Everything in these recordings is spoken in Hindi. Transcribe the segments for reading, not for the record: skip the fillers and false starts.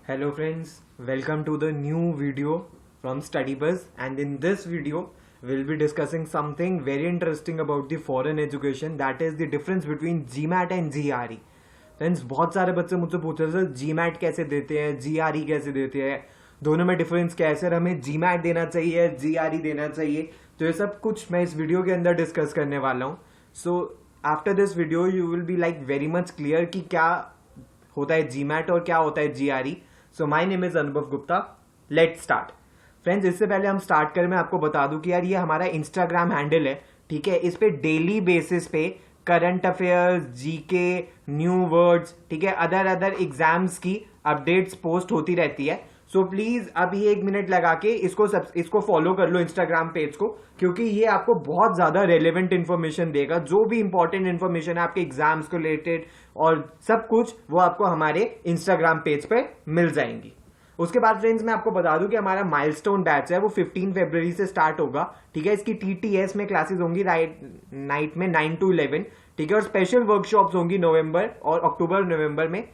Hello friends, welcome to the new video from StudyBuzz, and in this video we'll be discussing something very interesting about the foreign education, that is the difference between GMAT and GRE. Friends बहुत सारे बच्चे मुझसे पूछ रहे थे GMAT कैसे देते हैं, GRE कैसे देते हैं, दोनों में डिफरेंस क्या है सर, हमें GMAT देना चाहिए, GRE देना चाहिए। तो ये सब कुछ मैं इस वीडियो के अंदर डिस्कस करने वाला हूँ। So after this video you will be like very much clear कि क्या होता है GMAT और क्या होता है GRE। So my name is अनुभव गुप्ता। Let's start. फ्रेंड्स, इससे पहले हम स्टार्ट करें मैं आपको बता दूं कि यार ये हमारा इंस्टाग्राम हैंडल है, ठीक है। इस पे डेली बेसिस पे current affairs, GK, new words, ठीक है, अदर एग्जाम्स की अपडेट्स पोस्ट होती रहती है। सो प्लीज अभी 1 मिनट लगा के इसको फॉलो कर लो इंस्टाग्राम पेज को, क्योंकि ये आपको बहुत ज्यादा रेलेवेंट इन्फॉर्मेशन देगा। जो भी इंपॉर्टेंट इन्फॉर्मेशन है आपके एग्जाम्स को रिलेटेड और सब कुछ वो आपको हमारे इंस्टाग्राम पेज पे मिल जाएंगी। उसके बाद फ्रेंड्स मैं आपको बता दूं कि हमारा माइलस्टोन बैच है वो 15 फरवरी से स्टार्ट होगा, ठीक है। इसकी TTS में क्लासेस होंगी नाइट में 9 to 11, ठीक है, और स्पेशल वर्कशॉप्स होंगी नवंबर और अक्टूबर नवंबर में।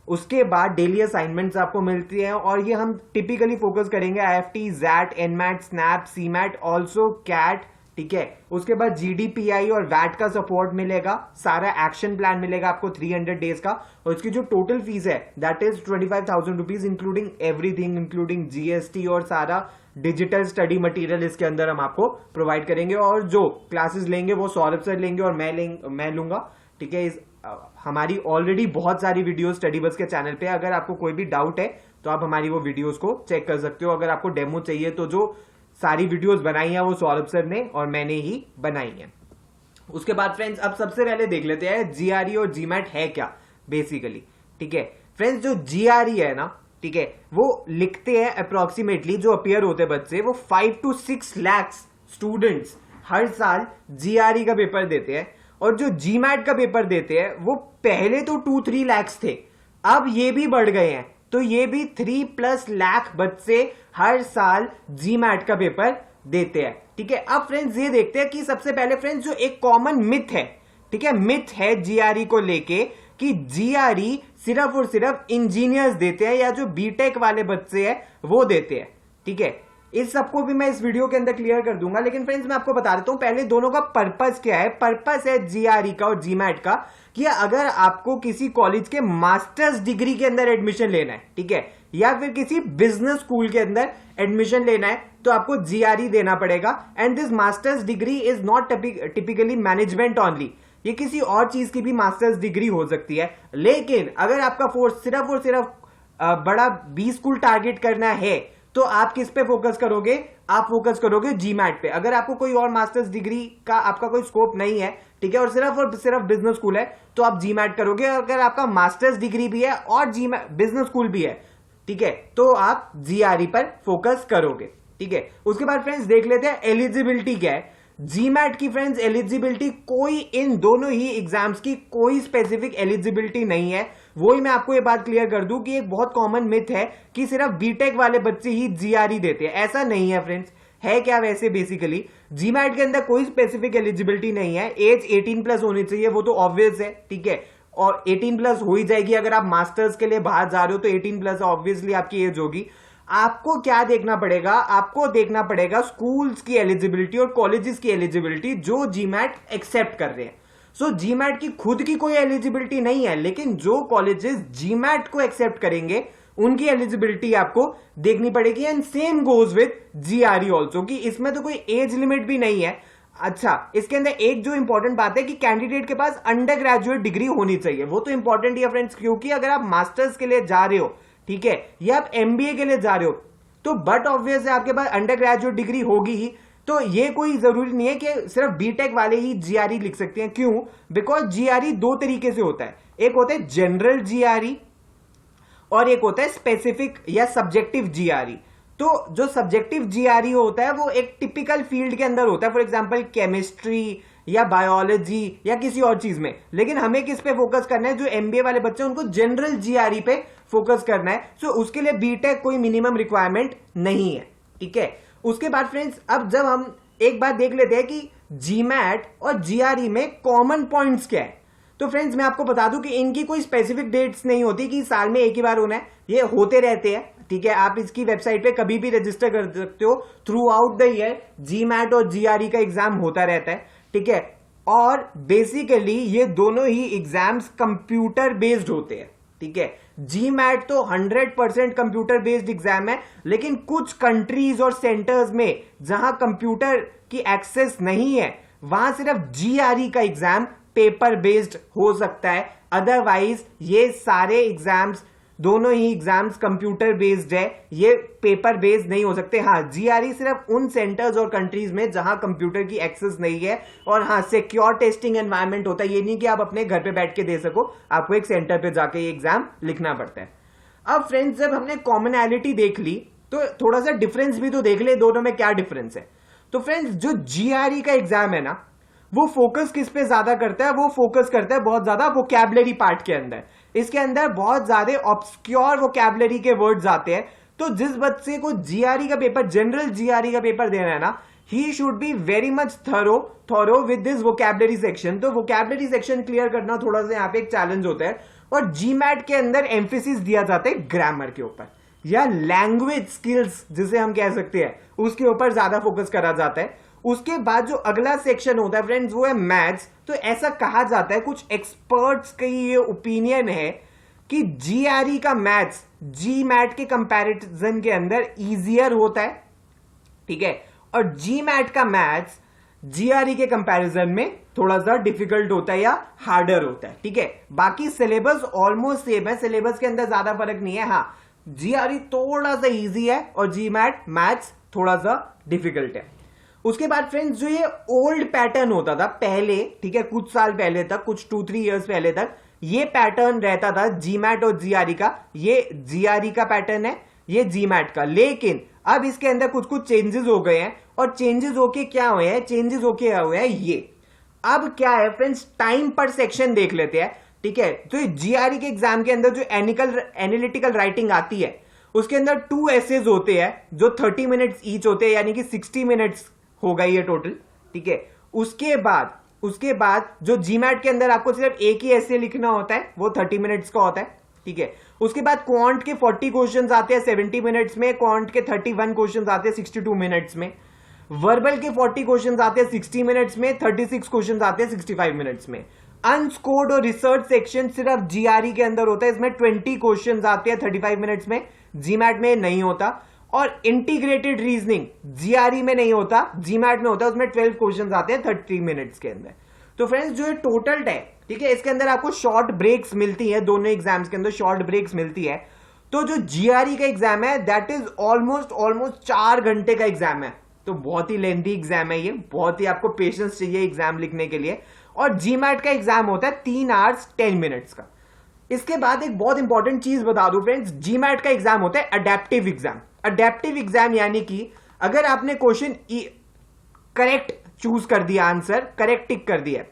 उसके बाद डेली असाइनमेंट्स आपको मिलती है और ये हम टिपिकली फोकस करेंगे IFT, ZAT, NMAT, SNAP, CMAT, also CAT, ठीक है। उसके बाद GDPI और VAT का सपोर्ट मिलेगा, सारा एक्शन प्लान मिलेगा आपको 300 डेज का, और इसकी जो टोटल फीस है that is 25,000 rupees including everything, including GST और सारा डिजिटल स्टडी मटेरियल इसके अंदर हम आपको प्रोवाइड करेंगे। और जो क्लासेस लेंगे वो सौरभ सर लेंगे और मैं लूंगा, ठीक है। हमारी ऑलरेडी बहुत सारी वीडियोस स्टडीबज़ के चैनल पे, अगर आपको कोई भी डाउट है तो आप हमारी वो वीडियोस को चेक कर सकते हो। अगर आपको डेमो चाहिए तो जो सारी वीडियोस बनाई है वो सौरभ सर ने और मैंने ही बनाई है। उसके बाद फ्रेंड्स अब सबसे पहले देख लेते हैं GRE और GMAT है क्या बेसिकली, ठीक है। फ्रेंड्स जो GRE है ना, ठीक है, वो लिखते हैं अप्रोक्सीमेटली जो अपियर होते हैं बच्चे वो 5 to 6 लाख स्टूडेंट्स हर साल GRE का पेपर देते हैं, और जो GMAT का पेपर देते हैं वो पहले तो 2-3 लाख थे, अब ये भी बढ़ गए हैं, तो ये भी 3+ लाख बच्चे हर साल GMAT का पेपर देते हैं, ठीक है। अब फ्रेंड्स ये देखते हैं कि सबसे पहले फ्रेंड्स जो एक कॉमन मिथ है, ठीक है, मिथ है GRE को लेके कि GRE सिर्फ और सिर्फ इंजीनियर्स देते हैं या जो बीटेक वाले बच्चे हैं वो देते हैं, ठीक है। इस सबको भी मैं इस वीडियो के अंदर क्लियर कर दूंगा, लेकिन फ्रेंड्स मैं आपको बता देता हूं पहले दोनों का पर्पस क्या है। पर्पस है GRE का और GMAT का कि अगर आपको किसी कॉलेज के मास्टर्स डिग्री के अंदर एडमिशन लेना है, ठीक है, या फिर किसी बिजनेस स्कूल के अंदर एडमिशन लेना है तो आपको GRE देना पड़ेगा। And this masters degree is not typically management only, ये किसी और चीज की भी मास्टर्स डिग्री हो सकती है। लेकिन अगर आपका फोर्स सिर्फ और सिर्फ बड़ा B स्कूल टारगेट करना है तो आप किस पे फोकस करोगे, आप फोकस करोगे GMAT पे। अगर आपको कोई और मास्टर्स डिग्री का आपका कोई स्कोप नहीं है, ठीक है, और सिर्फ बिजनेस स्कूल है तो आप GMAT करोगे। अगर आपका मास्टर्स डिग्री भी है और बिजनेस स्कूल भी है, ठीक है, तो आप GRE पर फोकस करोगे, ठीक है। उसके बाद फ्रेंड्स देख लेते हैं एलिजिबिलिटी क्या है। GMAT की फ्रेंड्स एलिजिबिलिटी कोई, इन दोनों ही एग्जाम्स की कोई स्पेसिफिक एलिजिबिलिटी नहीं है। वही मैं आपको ये बात क्लियर कर दूं कि एक बहुत कॉमन मिथ है कि सिर्फ बीटेक वाले बच्चे ही GRE देते हैं, ऐसा नहीं है फ्रेंड्स। है क्या वैसे बेसिकली GMAT के अंदर कोई स्पेसिफिक एलिजिबिलिटी नहीं है। एज 18+ होनी चाहिए, वो तो ऑब्वियस है, ठीक है, और 18+ हो ही जाएगी। अगर आप मास्टर्स के लिए बाहर जा रहे हो तो 18+ ऑब्वियसली आपकी एज होगी। आपको क्या देखना पड़ेगा, आपको देखना पड़ेगा स्कूल्स की एलिजिबिलिटी और कॉलेजेस की एलिजिबिलिटी जो GMAT एक्सेप्ट कर रहे हैं। सो GMAT की खुद की कोई एलिजिबिलिटी नहीं है, लेकिन जो कॉलेजेस GMAT को एक्सेप्ट करेंगे उनकी एलिजिबिलिटी आपको देखनी पड़ेगी। And same goes with GRE also, कि इसमें तो कोई एज लिमिट भी नहीं है। अच्छा, इसके अंदर एक जो इंपॉर्टेंट बात है कि कैंडिडेट के पास अंडर ग्रेजुएट डिग्री होनी चाहिए, वो तो इंपॉर्टेंट है फ्रेंड्स, क्योंकि अगर आप मास्टर्स के लिए जा रहे हो, ठीक है, या आप MBA के लिए जा रहे हो तो बट ऑब्वियस है आपके पास अंडर ग्रेजुएट डिग्री होगी ही। तो ये कोई जरूरी नहीं है कि सिर्फ बीटेक वाले ही GRE लिख सकते हैं। क्यों? बिकॉज GRE 2 तरीके से होता है, एक होता है जनरल GRE और एक होता है स्पेसिफिक या सब्जेक्टिव GRE। तो जो सब्जेक्टिव GRE होता है वो एक टिपिकल फील्ड के अंदर होता है, फॉर एग्जांपल केमिस्ट्री या बायोलॉजी या किसी और चीज में। लेकिन हमें किस पे फोकस करना है, जो MBA वाले बच्चे उनको जनरल GRE पे फोकस करना है। सो उसके लिए बीटेक कोई मिनिमम रिक्वायरमेंट नहीं है, ठीक है। उसके बाद फ्रेंड्स अब जब हम एक बात देख लेते हैं कि GMAT और GRE में कॉमन पॉइंट्स क्या है, तो फ्रेंड्स मैं आपको बता दूं कि इनकी कोई स्पेसिफिक डेट्स नहीं होती कि साल में एक ही बार होना है, ये होते रहते हैं, ठीक है। आप इसकी वेबसाइट पे कभी भी रजिस्टर कर सकते हो, through out the year GMAT और जीआरई का एग्जाम होता रहता है, ठीक है। और बेसिकली ये दोनों ही एग्जाम्स कंप्यूटर बेस्ड होते हैं, ठीक है। जीमैट तो 100% कंप्यूटर बेस्ड एग्जाम है, लेकिन कुछ कंट्रीज और सेंटर्स में जहां कंप्यूटर की एक्सेस नहीं है वहां सिर्फ जीआरई का एग्जाम पेपर बेस्ड हो सकता है। अदरवाइज ये सारे एग्जाम्स, दोनों ही एग्जाम्स कंप्यूटर बेस्ड है, ये पेपर बेस्ड नहीं हो सकते। हाँ, जीआरई सिर्फ उन सेंटर्स और कंट्रीज में जहां कंप्यूटर की एक्सेस नहीं है, और हाँ सिक्योर टेस्टिंग एनवायरनमेंट होता है, ये नहीं कि आप अपने घर पे बैठ के दे सको, आपको एक सेंटर पे जाके ये एग्जाम लिखना पड़ता है। अब फ्रेंड्स जब हमने कॉमनैलिटी देख ली तो थोड़ा सा डिफरेंस भी तो देख ले, दोनों में क्या डिफरेंस है। तो फ्रेंड्स जो जीआरई का एग्जाम है ना, वो फोकस किस पे ज्यादा करता है, वो फोकस करता है बहुत ज्यादा वोकैबुलरी पार्ट के अंदर। इसके अंदर बहुत ज्यादा ऑब्सक्योर वोकैबुलरी के वर्ड्स आते हैं। तो जिस बच्चे को जीआरई का पेपर, जनरल जीआरई का पेपर देना है ना, he should be very much thorough with this vocabulary section. तो वोकैबुलरी सेक्शन क्लियर करना थोड़ा सा यहाँ पे एक चैलेंज होता है। और जीमैट के अंदर एम्फेसिस दिया जाता है ग्रामर के ऊपर या लैंग्वेज स्किल्स जिसे हम कह सकते हैं, उसके ऊपर ज्यादा फोकस करा जाता है। उसके बाद जो अगला सेक्शन होता है फ्रेंड्स वो है मैथ्स। तो ऐसा कहा जाता है, कुछ एक्सपर्ट्स का ये ओपिनियन है कि जीआरई का मैथ्स जीमैट के कंपैरिजन के अंदर इजियर होता है, ठीक है। और जीमैट का मैथ्स जीआरई के कंपैरिजन में थोड़ा सा डिफिकल्ट होता है या हार्डर होता है, ठीक है। बाकी सिलेबस ऑलमोस्ट सेम है, सिलेबस के अंदर ज्यादा फर्क नहीं है। हाँ, जीआरई थोड़ा सा इजी है और जीमैट मैथ्स थोड़ा सा डिफिकल्ट है। उसके बाद फ्रेंड्स जो ये ओल्ड पैटर्न होता था पहले, ठीक है, कुछ साल पहले तक, कुछ 2-3 इयर्स पहले तक ये पैटर्न रहता था जीमैट और जीआरई का। ये जीआरई का पैटर्न है, ये जीमैट का। लेकिन अब इसके अंदर कुछ कुछ चेंजेस हो गए हैं। और चेंजेस होके क्या हुए हैं, चेंजेस होके हुए हैं ये। अब क्या है फ्रेंड्स, टाइम पर सेक्शन देख लेते हैं, ठीक है। तो जीआरई के एग्जाम के अंदर जो एनालिटिकल राइटिंग आती है उसके अंदर 2 एसेज होते हैं जो 30 मिनट्स ईच होते हैं, यानी कि 60 मिनट्स हो गई है टोटल, ठीक है। उसके बाद जो जीमैट के अंदर आपको सिर्फ एक ही ऐसे लिखना होता है, वो 30 मिनट्स का होता है, ठीक है। उसके बाद क्वांट के 40 क्वेश्चंस आते हैं 70 मिनट्स में, क्वांट के 31 क्वेश्चंस आते हैं 62 मिनट्स में, वर्बल के 40 क्वेश्चंस आते हैं 60 मिनट्स में, 36 क्वेश्चंस आते हैं 65 मिनट्स में। अनस्कोर्ड और रिसर्च सेक्शन सिर्फ जीआरई के अंदर होता है, इसमें 20 क्वेश्चंस आते हैं 35 मिनट्स में, जीमैट में नहीं होता। और इंटीग्रेटेड रीजनिंग जीआरई में नहीं होता, जीमैट में होता है, उसमें 12 क्वेश्चंस आते हैं 30 मिनट्स के अंदर। तो फ्रेंड्स जो ये टोटल है, ठीक है, इसके अंदर आपको शॉर्ट ब्रेक्स मिलती है, दोनों एग्जाम्स के अंदर शॉर्ट ब्रेक्स मिलती है। तो जो जीआरई का एग्जाम है दैट इज ऑलमोस्ट 4 घंटे का एग्जाम है। तो बहुत ही लेंथी एग्जाम है ये, बहुत ही आपको पेशेंस चाहिए एग्जाम लिखने के लिए। और जीमैट का एग्जाम होता है 3 आवर्स 10 मिनट्स का। इसके बाद एक बहुत इंपॉर्टेंट चीज बता दूं फ्रेंड्स, जीमैट का एग्जाम होता है अडेप्टिव एग्जाम। अडेप्टिव एग्जाम यानी कि अगर आपने क्वेश्चन करेक्ट चूज कर दिया, आंसर करेक्ट टिक कर दिया,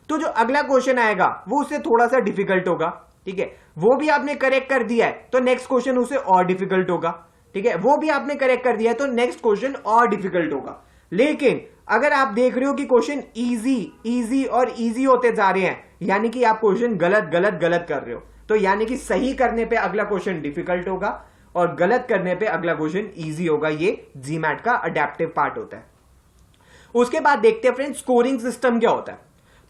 तो जो अगला क्वेश्चन आएगा वो उससे थोड़ा सा डिफिकल्ट होगा, ठीक है। वो भी आपने करेक्ट कर दिया है तो नेक्स्ट क्वेश्चन उससे और डिफिकल्ट होगा, ठीक है। वो भी आपने करेक्ट कर दिया है तो नेक्स्ट क्वेश्चन और डिफिकल्ट होगा। लेकिन अगर आप देख रहे हो कि क्वेश्चन इजी और इजी होते जा रहे हैं, यानी कि आप क्वेश्चन गलत कर रहे हो, तो यानी कि सही करने पे अगला क्वेश्चन डिफिकल्ट होगा और गलत करने पे अगला क्वेश्चन इजी होगा। ये जीमैट का अडेप्टिव पार्ट होता है। उसके बाद देखते हैं फ्रेंड्स स्कोरिंग सिस्टम क्या होता है।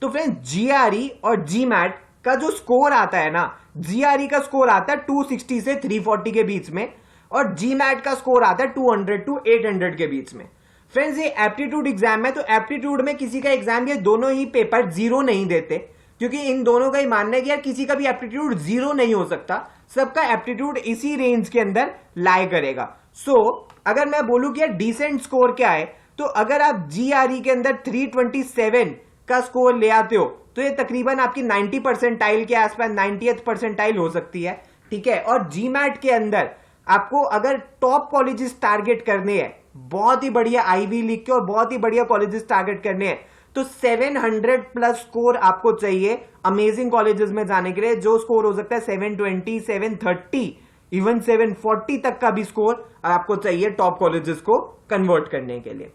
तो फ्रेंड्स जीआरई और जीमैट का जो स्कोर आता है ना, जीआरई का स्कोर आता है 260 से 340 के बीच में, और जीमैट का स्कोर आता है 200 to 800 के बीच में। फ्रेंड्स ये एप्टीट्यूड एग्जाम है, तो एप्टीट्यूड में किसी का एग्जाम ये दोनों ही पेपर 0 नहीं देते, क्योंकि इन दोनों का ही मानना है कि यार किसी का भी एप्टीट्यूड 0 नहीं हो सकता, सबका एप्टीट्यूड इसी रेंज के अंदर लाई करेगा। सो अगर मैं बोलूं कि यार डिसेंट स्कोर क्या है, तो अगर आप जीआरई के अंदर 327 का स्कोर ले आते हो तो ये तकरीबन आपकी 90 परसेंटाइल के आसपास 90th परसेंटाइल हो सकती है, ठीक है। और जीमैट के अंदर आपको अगर टॉप कॉलेजेस टारगेट करने हैं, बहुत ही बढ़िया आईवी लीग के और बहुत ही बढ़िया कॉलेजेस टारगेट करने हैं, तो 700 प्लस स्कोर आपको चाहिए अमेजिंग कॉलेजेस में जाने के लिए। जो स्कोर हो सकता है 720, 730, इवन 740 तक का भी स्कोर आपको चाहिए टॉप कॉलेजेस को कन्वर्ट करने के लिए।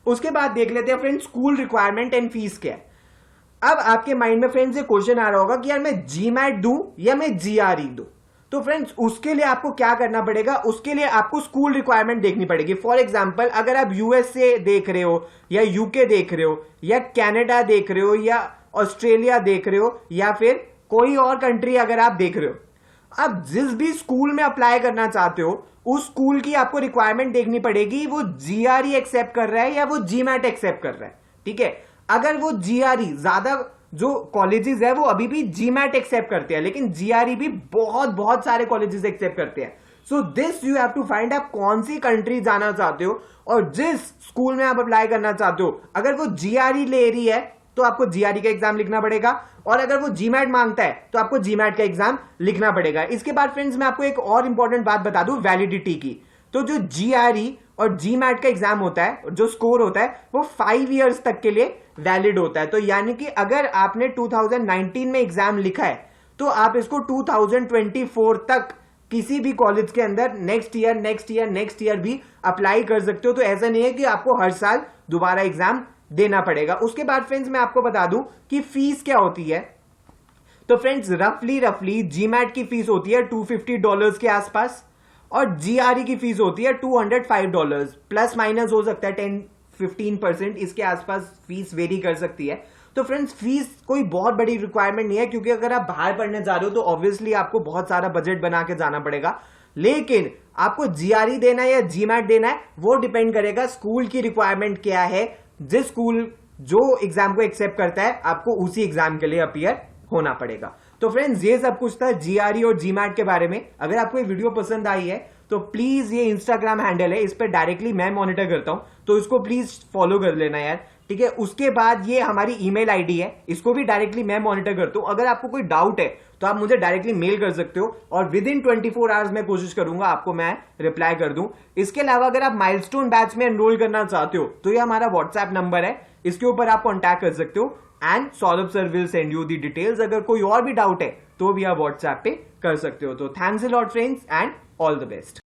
उसके बाद देख लेते हैं friends school requirement and fees क्या है। अब आपके माइंड में फ्रेंड्स ये क्वेश्चन आ रहा होगा कि यार मैं जीमैट दूं या मैं जीआरई दूं। तो फ्रेंड्स उसके लिए आपको क्या करना पड़ेगा, उसके लिए आपको स्कूल रिक्वायरमेंट देखनी पड़ेगी। फॉर एग्जांपल अगर आप यूएसए देख रहे हो या यूके देख रहे हो या कनाडा देख रहे हो या ऑस्ट्रेलिया देख रहे हो या फिर कोई और कंट्री अगर आप देख रहे हो, आप जिस भी स्कूल में अप्लाई करना चाहते हो उस स्कूल की आपको रिक्वायरमेंट देखनी पड़ेगी, वो जीआरई एक्सेप्ट कर रहा है या वो जीमैट एक्सेप्ट कर रहा है। ठीक है, अगर वो जीआरई, ज्यादा जो कॉलेजेस है वो अभी भी जीमैट एक्सेप्ट करते हैं, लेकिन जीआरई भी बहुत बहुत सारे कॉलेजेस एक्सेप्ट करते हैं। So this you have to find आप कौन सी कंट्री जाना चाहते हो और जिस स्कूल में आप अप्लाई करना चाहते हो अगर वो जीआरई ले रही है तो आपको जीआरई का एग्जाम लिखना पड़ेगा, और अगर वो जीमैट मांगता है तो आपको जीमैट का एग्जाम लिखना पड़ेगा। इसके बाद फ्रेंड्स मैं आपको एक और इंपॉर्टेंट बात बता दूं वैलिडिटी की। तो जो जीआरई और जीमैट का एग्जाम होता है, जो स्कोर होता है वो 5 इयर्स तक के लिए वैलिड होता है। तो यानी कि अगर आपने 2019 में एग्जाम लिखा है तो आप इसको 2024 तक किसी भी कॉलेज के अंदर नेक्स्ट ईयर भी अप्लाई कर सकते हो। तो ऐसा नहीं है कि आपको हर साल दोबारा एग्जाम देना पड़ेगा। उसके बाद फ्रेंड्स मैं आपको बता दूं कि फीस क्या होती है। तो फ्रेंड्स रफली जीमैट की फीस होती है $250 के आसपास और जीआरई की फीस होती है $205, प्लस माइनस हो सकता है 10-15%, इसके आसपास फीस वेरी कर सकती है। तो फ्रेंड्स फीस कोई बहुत बड़ी रिक्वायरमेंट नहीं है, क्योंकि अगर आप बाहर पढ़ने जा रहे हो तो ऑब्वियसली आपको बहुत सारा बजट बना के जाना पड़ेगा। लेकिन आपको जीआरई देना है या जीमैट देना है वो डिपेंड करेगा स्कूल की रिक्वायरमेंट क्या है। जिस स्कूल जो एग्जाम को एक्सेप्ट करता है आपको उसी एग्जाम के लिए अपीयर होना पड़ेगा। तो फ्रेंड्स ये सब कुछ था जीआरई और जीमैट के बारे में। अगर आपको ये वीडियो पसंद आई है तो प्लीज, ये इंस्टाग्राम हैंडल है, इस पर डायरेक्टली मैं मॉनिटर करता हूं, तो इसको प्लीज फॉलो कर लेना यार। ठीक है, उसके बाद ये हमारी ईमेल आईडी है, इसको भी डायरेक्टली मैं मॉनिटर करता हूं। अगर आपको कोई डाउट है तो आप मुझे डायरेक्टली मेल कर सकते हो और विद इन 24 आवर्स मैं कोशिश करूंगा आपको मैं रिप्लाई कर दूं। इसके अलावा अगर आप माइलस्टोन बैच में एनरोल करना चाहते हो तो ये हमारा व्हाट्सएप नंबर है, इसके ऊपर आप कॉन्टैक्ट कर सकते हो and Saurabh sir will send you the details. अगर कोई और भी डाउट है तो भी आप व्हाट्सएप पे कर सकते हो। तो thanks a lot friends and all the best.